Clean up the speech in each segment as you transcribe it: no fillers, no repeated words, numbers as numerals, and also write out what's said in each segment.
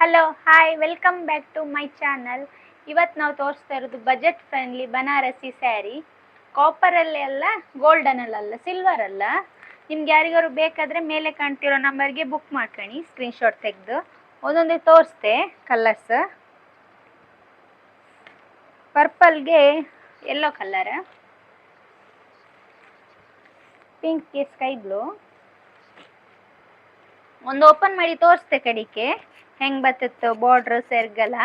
Hello hi welcome back to my channel. ಇವತ್ತು ನಾವು ತೋರಿಸ್ತಾ ಇರೋದು ಬಜೆಟ್ ಫ್ರೆಂಡ್ಲಿ ಬನಾರಸಿ ಸ್ಯಾರಿ. ಕಾಪರಲ್ಲಿ ಅಲ್ಲ, ಗೋಲ್ಡನಲ್ಲ, ಸಿಲ್ವರ್ ಅಲ್ಲ. ನಿಮ್ಗೆ ಯಾರಿಗಾರು ಬೇಕಾದರೆ ಮೇಲೆ ಕಾಣ್ತಿರೋ ನಂಬರ್ಗೆ ಬುಕ್ ಮಾಡ್ಕೊಳ್ಳಿ, ಸ್ಕ್ರೀನ್ಶಾಟ್ ತೆಗೆದು. ಒಂದೊಂದೇ ತೋರಿಸ್ತೆ ಕಲರ್ಸ್. ಪರ್ಪಲ್ಗೆ ಯೆಲ್ಲೋ ಕಲರ್, ಪಿಂಕ್ಗೆ ಸ್ಕೈ ಬ್ಲೂ. ಒಂದು ಓಪನ್ ಮಾಡಿ ತೋರಿಸ್ತೆ ಕಡಿಕೆ ಹೆಂಗೆ ಬರ್ತತ್ತು ಬಾರ್ಡ್ರ್ ಸೆರ್ಗಲ್ಲ.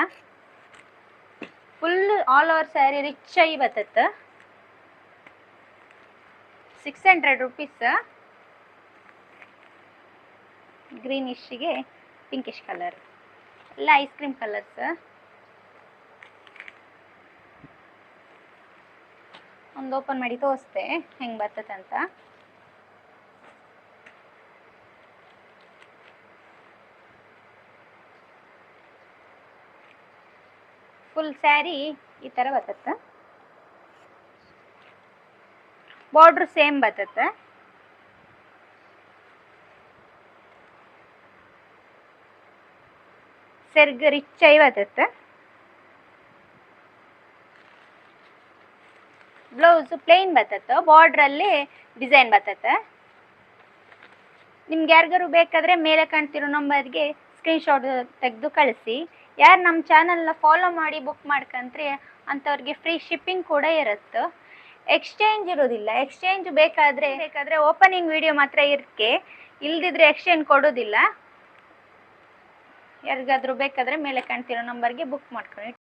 Full all over sari rich ಆಗಿ ಬರ್ತತ್ತ. 600 ರೂಪೀಸ್. ಗ್ರೀನಿಶ್ಗೆ ಪಿಂಕಿಶ್ ಕಲರ್, ಎಲ್ಲ ಐಸ್ ಕ್ರೀಮ್ ಕಲರ್ಸ್. ಒಂದು ಓಪನ್ ಮಾಡಿ ತೋರಿಸ್ತೆ ಹೆಂಗೆ ಬರ್ತದಂತ. ಫುಲ್ ಸ್ಯಾರಿ ಈ ಥರ ಬರ್ತತ್ತೆ. ಬಾರ್ಡ್ರ್ ಸೇಮ್ ಬರ್ತತ್ತೆ. ಸೆರ್ಗ್ ರಿಚ್ ಆಗಿ ಬರ್ತತ್ತೆ. ಬ್ಲೌಸ್ ಪ್ಲೇನ್ ಬರ್ತತ್ತೆ, ಬಾರ್ಡ್ರಲ್ಲಿ ಡಿಸೈನ್ ಬರ್ತತ್ತೆ. ನಿಮ್ಗೆ ಯಾರಿಗಾರು ಬೇಕಾದರೆ ಮೇಲೆ ಕಾಣ್ತಿರೋ ನಂಬರ್ಗೆ ಸ್ಕ್ರೀನ್ಶಾಟ್ ತೆಗೆದು ಕಳಿಸಿ. ಯಾರು ನಮ್ಮ ಚಾನಲ್ನ ಫಾಲೋ ಮಾಡಿ ಬುಕ್ ಮಾಡ್ಕೊಂಡ್ರೆ ಅಂಥವ್ರಿಗೆ ಫ್ರೀ ಶಿಪ್ಪಿಂಗ್ ಕೂಡ ಇರುತ್ತೆ. ಎಕ್ಸ್ಚೇಂಜ್ ಇರೋದಿಲ್ಲ. ಎಕ್ಸ್ಚೇಂಜ್ ಬೇಕಾದರೆ ಓಪನಿಂಗ್ ವಿಡಿಯೋ ಮಾತ್ರ ಇರಕ್ಕೆ, ಇಲ್ದಿದ್ರೆ ಎಕ್ಸ್ಚೇಂಜ್ ಕೊಡೋದಿಲ್ಲ. ಯಾರಿಗಾದರೂ ಬೇಕಾದರೆ ಮೇಲೆ ಕಾಣ್ತಿರೋ ನಂಬರ್ಗೆ ಬುಕ್ ಮಾಡ್ಕೊಳ್ಳಿ.